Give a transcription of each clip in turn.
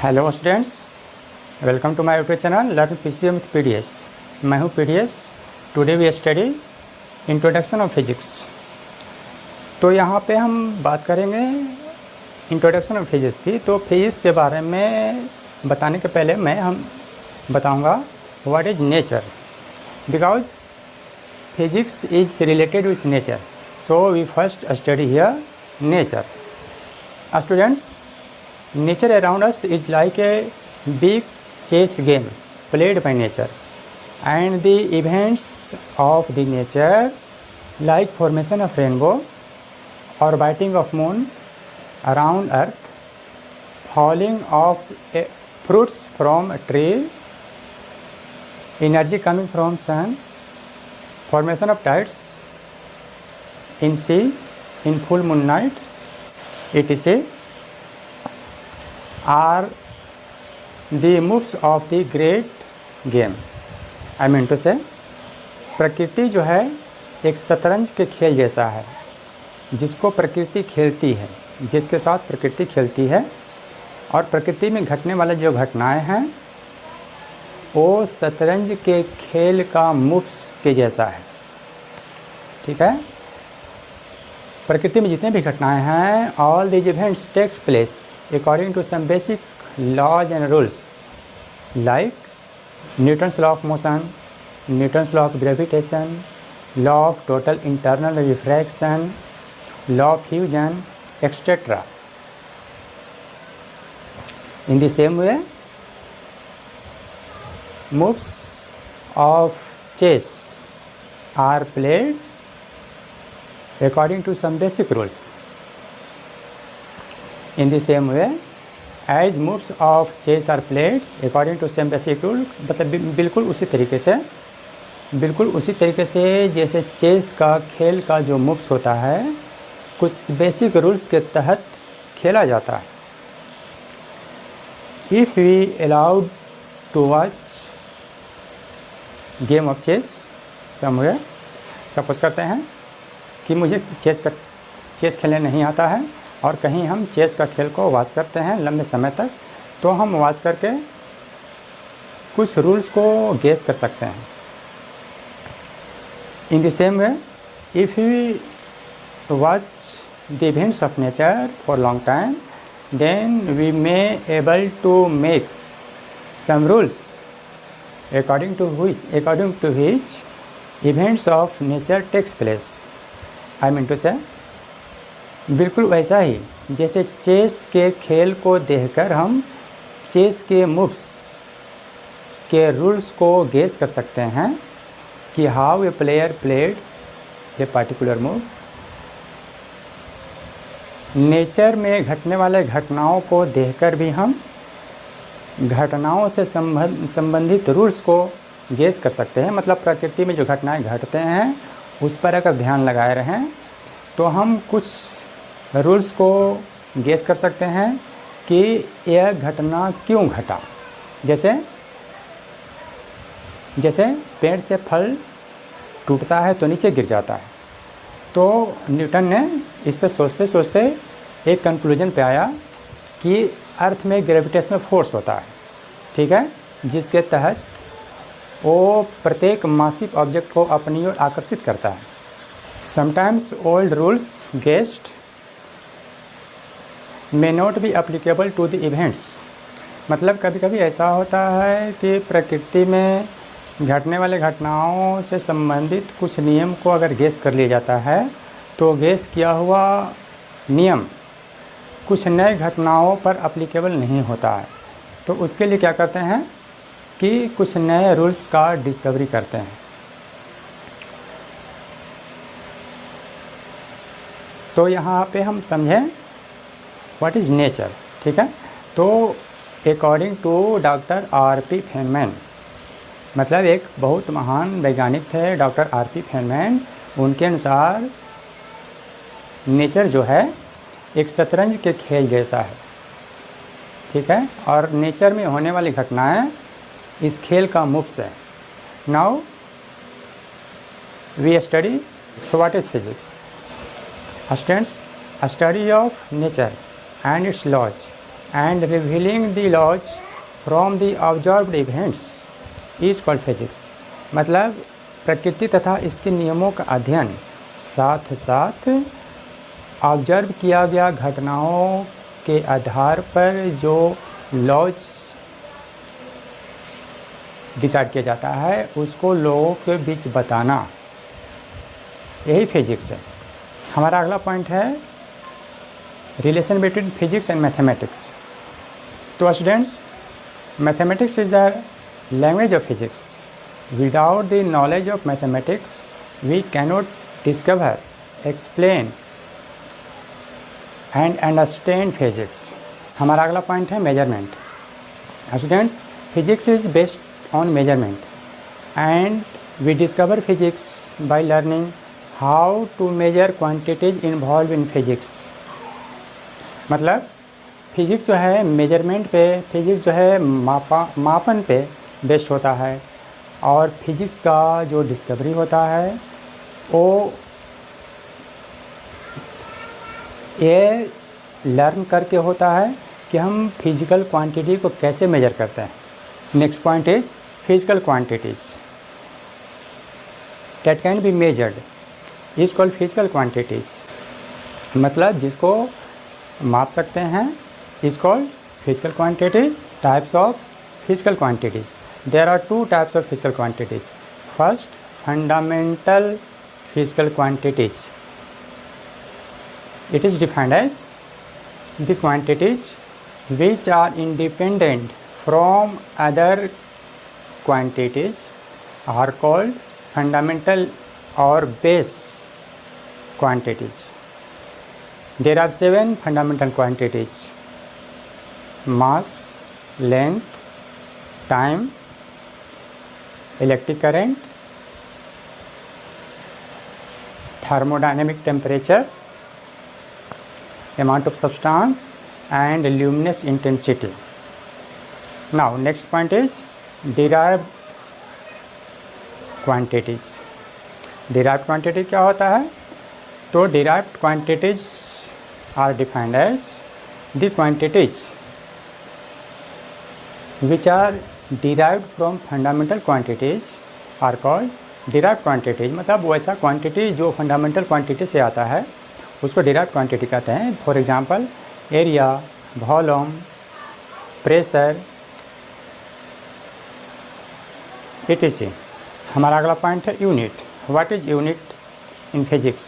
Hello students, welcome to my YouTube channel learn PCM with PDS. मैं हूं PDS. Today we study introduction of physics. तो यहाँ पे हम बात करेंगे इंट्रोडक्शन ऑफ फिजिक्स की। तो फिजिक्स के बारे में बताने के पहले हम बताऊंगा what is nature, because physics is related with nature. So we first study here nature. Students, nature around us is like a big chess game played by nature, and the events of the nature like formation of rainbow, orbiting of moon around earth, falling of fruits from a tree, energy coming from sun, formation of tides in sea in full moon night, etc. are the moves of the great game. I mean to say, प्रकृति जो है एक शतरंज के खेल जैसा है जिसको प्रकृति खेलती है, जिसके साथ प्रकृति खेलती है, और प्रकृति में घटने वाले जो घटनाएं हैं वो शतरंज के खेल का मूव्स के जैसा है। ठीक है, प्रकृति में जितने भी घटनाएं हैं, all these events takes place according to some basic laws and rules like Newton's law of motion, Newton's law of gravitation, law of total internal refraction, law of fusion, etc. In the same way, moves of chess are played according to some basic rules. In the same way, as moves of chess are played according to same basic rule, मतलब बिल्कुल उसी तरीके से जैसे chess का खेल का जो मूव्स होता है कुछ बेसिक रूल्स के तहत खेला जाता है। If we allowed to watch game of chess somewhere, suppose करते हैं कि मुझे चेस खेलने नहीं आता है और कहीं हम चेस का खेल को वॉच करते हैं लंबे समय तक, तो हम वॉच करके कुछ रूल्स को गेस कर सकते हैं। In the same way, if we watch the events of nature for long time, then we may able to make some rules according to which events of nature takes place. I mean to say, बिल्कुल वैसा ही जैसे chess के खेल को देखकर हम chess के moves के रूल्स को गेस कर सकते हैं कि how a player played a particular move. Nature में घटने वाले घटनाओं को देखकर भी हम घटनाओं से संबंधित रूल्स को गेस कर सकते हैं। मतलब प्रकृति में जो घटनाएं घटते हैं उस पर अगर ध्यान लगाए रहें तो हम कुछ रूल्स को गेस कर सकते हैं कि यह घटना क्यों घटा। जैसे पेड़ से फल टूटता है तो नीचे गिर जाता है, तो न्यूटन ने इस पर सोचते सोचते एक कंक्लूजन पे आया कि अर्थ में ग्रेविटेशनल फोर्स होता है, ठीक है, जिसके तहत वो प्रत्येक मासिक ऑब्जेक्ट को अपनी ओर आकर्षित करता है। Sometimes old rules guessed may not be applicable to the events। मतलब कभी कभी ऐसा होता है कि प्रकृति में घटने वाले घटनाओं से संबंधित कुछ नियम को अगर गेस कर लिया जाता है तो गेस किया हुआ नियम कुछ नए घटनाओं पर अप्लीकेबल नहीं होता है। तो उसके लिए क्या करते हैं कि कुछ नए रूल्स का डिस्कवरी करते हैं। तो यहाँ पे हम समझें व्हाट इज़ नेचर। ठीक है, तो according to doctor R P. Feynman, मतलब एक बहुत महान वैज्ञानिक थे डॉक्टर आर.पी. फेनमैन, उनके अनुसार नेचर जो है एक शतरंज के खेल जैसा है। ठीक है, और नेचर में होने वाली घटनाएं इस खेल का मूव्स है। Now we study so what is physics. Students, study of nature and its laws and revealing the laws from the observed events is called physics। मतलब प्रकृति तथा इसके नियमों का अध्ययन साथ साथ ऑब्जर्व किया गया घटनाओं के आधार पर जो लॉज डिसाइड किया जाता है उसको लोगों के बीच बताना, यही फिजिक्स है। हमारा अगला पॉइंट है relation between physics and mathematics. तो students, mathematics is the language of physics. Without the knowledge of mathematics we cannot discover, explain and understand physics. हमारा अगला पॉइंट है measurement. Students, physics is based on measurement and we discover physics by learning how to measure quantities involved in physics. मतलब physics जो है measurement पे, physics जो है मापन पे बेस्ड होता है, और फिजिक्स का जो डिस्कवरी होता है वो ये लर्न करके होता है कि हम फिजिकल क्वांटिटी को कैसे मेजर करते हैं। Next point is physical quantities that can be measured is called physical quantities. मतलब जिसको माप सकते हैं is called physical quantities. Types of physical quantities, there are two types of physical quantities. First, fundamental physical quantities. It is defined as the quantities which are independent from other quantities are called fundamental or base quantities. There are 7 fundamental quantities: mass, length, time, electric current, thermodynamic temperature, amount of substance and luminous intensity. Now next point is derived quantities. derived quantity क्या होता है? तो derived quantities are defined as the quantities which are derived from fundamental quantities are called derived quantities। मतलब वैसा quantity जो fundamental quantity से आता है उसको डिराइव्ड क्वांटिटी कहते हैं। For example area, volume, pressure, etc। हमारा अगला पॉइंट है unit. What is unit in physics?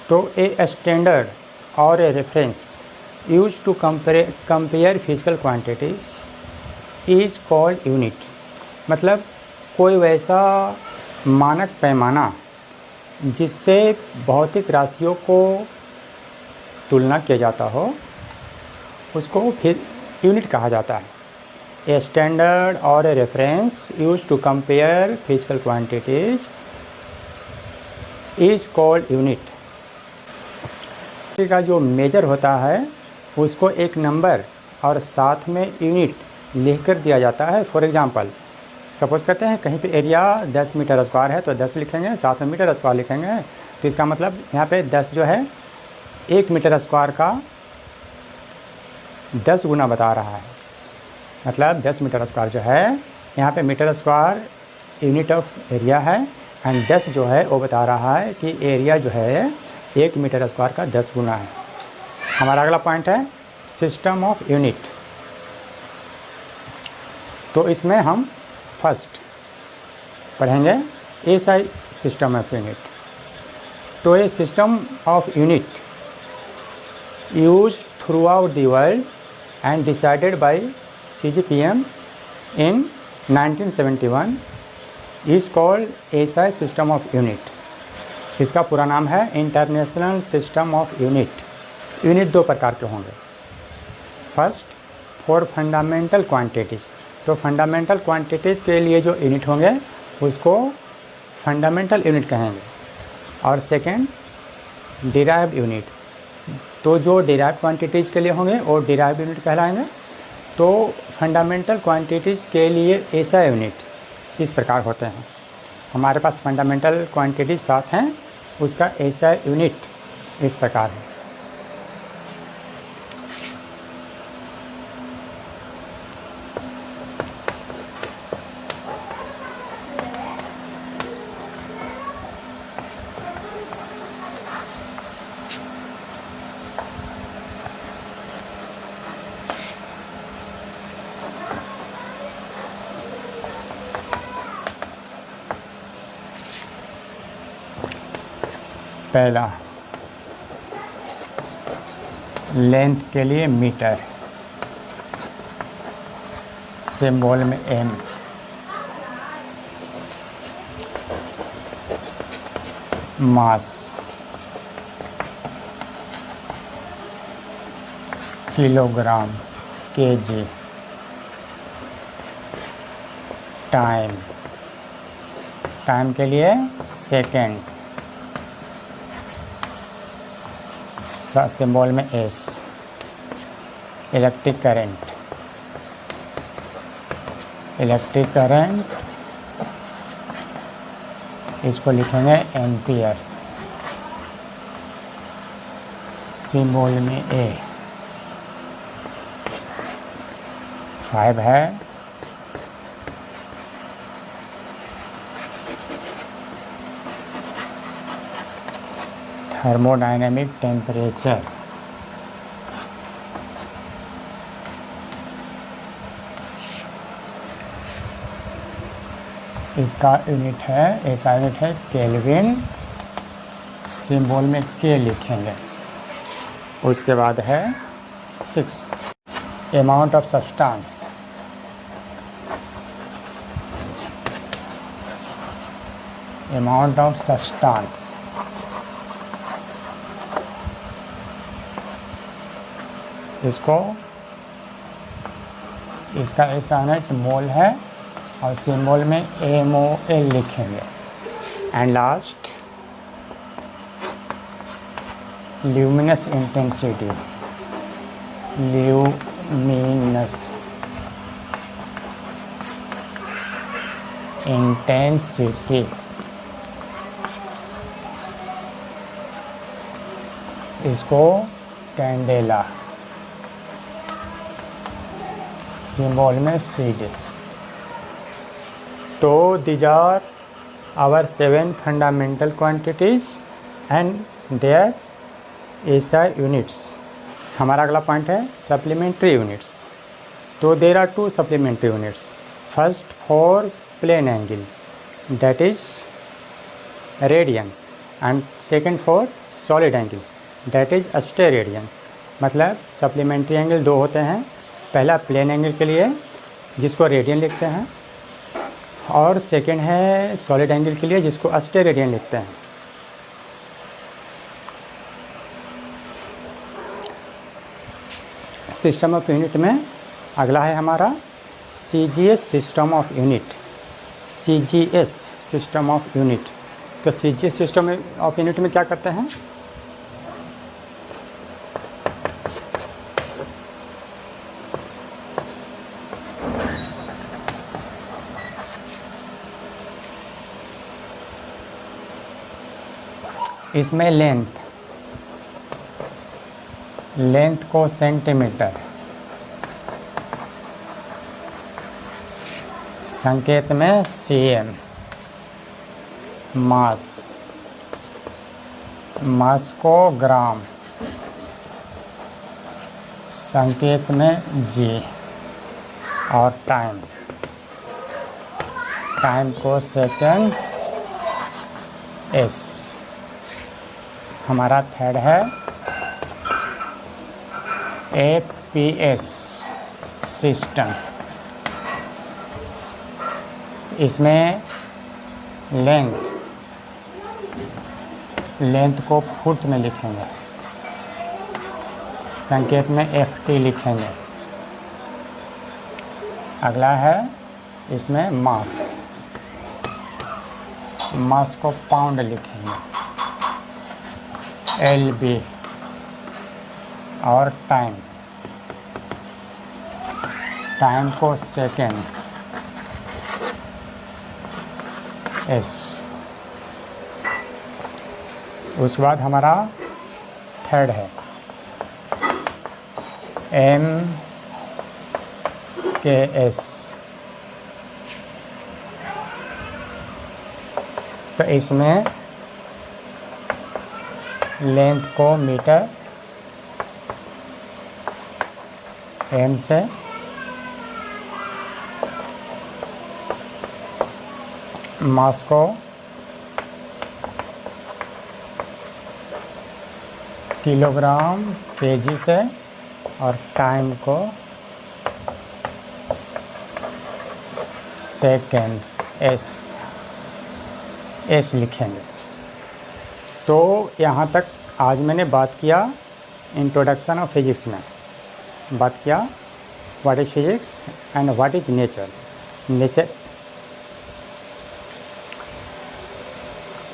तो ए स्टैंडर्ड और a reference use to compare physical quantities is called unit. मतलब कोई वैसा मानक पैमाना जिससे भौतिक राशियों को तुलना किया जाता हो उसको फिर यूनिट कहा जाता है। ए स्टैंडर्ड और a reference use to compare physical quantities is called unit. का जो मेजर होता है उसको एक नंबर और साथ में यूनिट लिखकर दिया जाता है। फॉर एग्जांपल सपोज़ करते हैं कहीं पे एरिया 10 मीटर स्क्वायर है तो 10 लिखेंगे, साथ में मीटर स्क्वायर लिखेंगे। तो इसका मतलब यहाँ पे 10 जो है 1 मीटर स्क्वायर का 10 गुना बता रहा है। मतलब 10 मीटर स्क्वायर जो है यहाँ पे metre square unit of area है एंड 10 जो है वो बता रहा है कि एरिया जो है 1 मीटर स्क्वायर का 10 गुना है। हमारा अगला पॉइंट है सिस्टम ऑफ यूनिट। तो इसमें हम फर्स्ट पढ़ेंगे एसआई सिस्टम ऑफ यूनिट। तो ये system of unit use through out the world and decided by CGPM in 1971 is called SI system of unit. इसका पूरा नाम है international system of unit. Unit दो प्रकार के होंगे। First, for fundamental quantities. तो फंडामेंटल क्वांटिटीज़ के लिए जो यूनिट होंगे उसको फंडामेंटल यूनिट कहेंगे। और सेकेंड, डिराइव्ड यूनिट। तो जो डिराइव्ड क्वांटिटीज़ के लिए होंगे वो डिराइव्ड यूनिट कहलाएंगे। तो फंडामेंटल क्वांटिटीज़ के लिए ऐसा यूनिट इस प्रकार होते हैं। हमारे पास फंडामेंटल क्वांटिटीज़ साथ हैं, उसका ऐसा यूनिट इस प्रकार है। पहला लेंथ के लिए मीटर, सिंबल में एम। मास किलोग्राम, केजी। टाइम, टाइम के लिए सेकेंड, सिंबल में S. Electric current, electric current इसको लिखेंगे एम्पियर, सिंबल में ए। 5 है थर्मोडायनेमिक टेम्परेचर, इसका यूनिट है, ऐसा यूनिट है केल्विन, सिंबल में के लिखेंगे। उसके बाद है 6 amount of substance, amount of substance इसको, इसका ऐसा यूनिट मोल है और सिंबल में MOL लिखेंगे। And last luminous intensity, luminous intensity इसको कैंडेला, सिंबल में CD। तो these are our 7 fundamental quantities and their SI units. हमारा अगला पॉइंट है सप्लीमेंट्री यूनिट्स। तो there are 2 supplementary units. First for plane angle that is radian and second for solid angle that is steradian. मतलब supplementary angle 2 होते हैं, पहला plane angle के लिए जिसको रेडियन लिखते हैं और सेकेंड है सॉलिड एंगल के लिए जिसको अस्टेरेडियन लिखते हैं। सिस्टम ऑफ यूनिट में अगला है हमारा CGS system of unit, CGS system of unit. तो CGS सिस्टम ऑफ यूनिट में क्या करते हैं, इसमें लेंथ को सेंटीमीटर, संकेत में cm, मास को ग्राम, संकेत में g, और टाइम को सेकेंड s। हमारा थर्ड है APS सिस्टम। इसमें लेंथ को फुट में लिखेंगे, संकेत में FT लिखेंगे। अगला है इसमें मास को पाउंड लिखेंगे, LB, और टाइम को सेकेंड S। उसके बाद हमारा थर्ड है MKS। तो इसमें लेंथ को मीटर, M से मास को किलोग्राम केजी से और टाइम को सेकेंड एस लिखेंगे। तो यहाँ तक आज मैंने बात किया इंट्रोडक्शन ऑफ फिजिक्स में, बात किया what is physics and what is nature,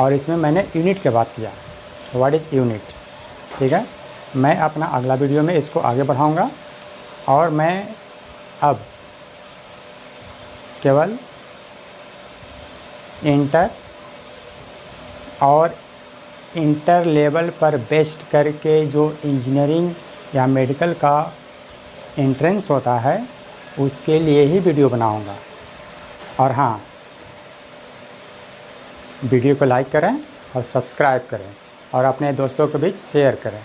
और इसमें मैंने यूनिट की बात किया, व्हाट इज़ यूनिट। ठीक है, मैं अपना अगला वीडियो में इसको आगे बढ़ाऊंगा और मैं अब केवल इंटर और इंटर लेवल पर बेस्ड करके जो इंजीनियरिंग या मेडिकल का एंट्रेंस होता है उसके लिए ही वीडियो बनाऊंगा। और हाँ, वीडियो को लाइक करें और सब्सक्राइब करें और अपने दोस्तों के बीच शेयर करें।